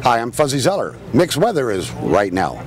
Hi, I'm Fuzzy Zoeller. Mixed weather is right now.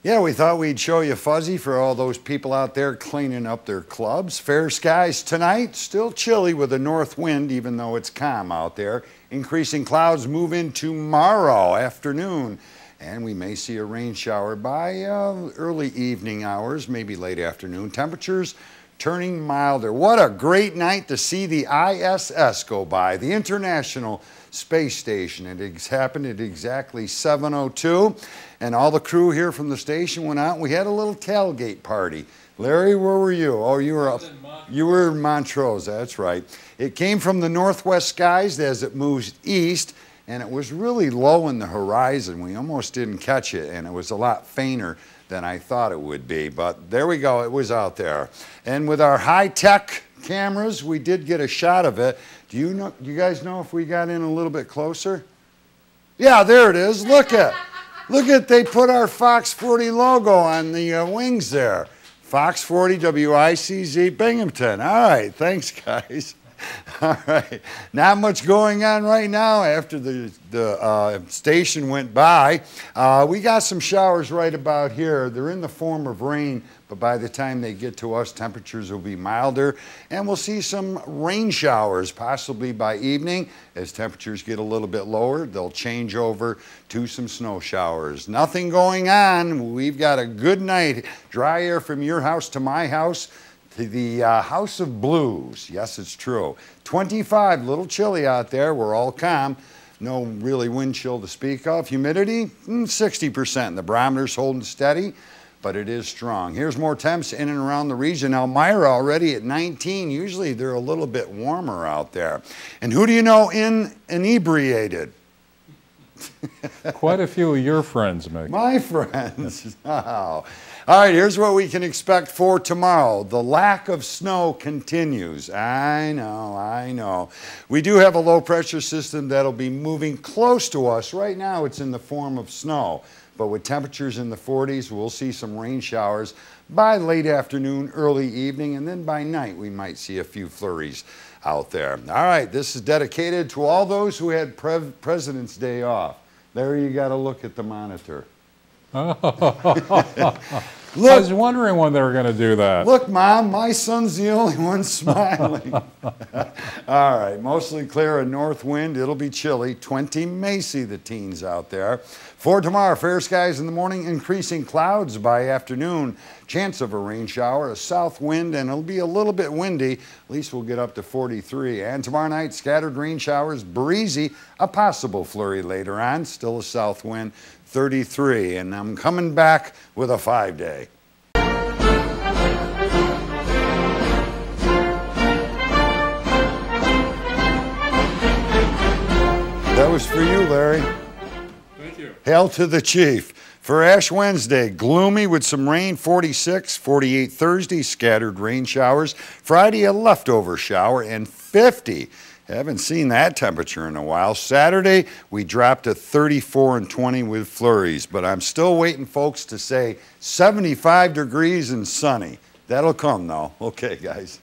Yeah, we thought we'd show you Fuzzy for all those people out there cleaning up their clubs. Fair skies tonight, still chilly with a north wind even though it's calm out there. Increasing clouds move in tomorrow afternoon. And we may see a rain shower by early evening hours, maybe late afternoon. Temperatures turning milder. What a great night to see the ISS go by, the International Space Station. It happened at exactly 7:02, and all the crew here from the station went out. We had a little tailgate party. Larry, where were you? Oh, you were in Montrose, that's right. It came from the northwest skies as it moves east, and it was really low in the horizon. We almost didn't catch it, and it was a lot fainter than I thought it would be, but there we go, it was out there. And with our high-tech cameras, we did get a shot of it. Do you guys know if we got in a little bit closer? Yeah, there it is, look at, they put our Fox 40 logo on the wings there. Fox 40 WICZ Binghamton. All right, thanks guys. All right, not much going on right now after the station went by. We got some showers right about here. They're in the form of rain, but by the time they get to us, temperatures will be milder, and we'll see some rain showers possibly by evening. As temperatures get a little bit lower, they'll change over to some snow showers. Nothing going on. We've got a good night. Dry air from your house to my house. To the House of Blues. Yes, it's true. 25, little chilly out there. We're all calm. No really wind chill to speak of. Humidity, 60%. The barometer's holding steady, but it is strong. Here's more temps in and around the region. Elmira already at 19. Usually they're a little bit warmer out there. And who do you know inebriated? Quite a few of your friends, Mick. My friends. Oh. All right, here's what we can expect for tomorrow. The lack of snow continues. I know. We do have a low pressure system that'll be moving close to us. Right now it's in the form of snow, but with temperatures in the 40s, we'll see some rain showers by late afternoon, early evening, and then by night we might see a few flurries out there. All right, this is dedicated to all those who had President's Day off. There you got to look at the monitor. Look, I was wondering when they were going to do that. Look, Mom, my son's the only one smiling. All right, mostly clear, a north wind. It'll be chilly. 20 may see the teens out there. For tomorrow, fair skies in the morning, increasing clouds by afternoon. Chance of a rain shower, a south wind, and it'll be a little bit windy. At least we'll get up to 43. And tomorrow night, scattered rain showers, breezy, a possible flurry later on. Still a south wind, 33. And I'm coming back with a 5-day. That was for you, Larry. Thank you. Hail to the chief. For Ash Wednesday, gloomy with some rain, 46, 48 Thursday, scattered rain showers. Friday, a leftover shower, and 50. Haven't seen that temperature in a while. Saturday, we dropped to 34 and 20 with flurries, but I'm still waiting, folks, to say 75 degrees and sunny. That'll come, though. Okay, guys.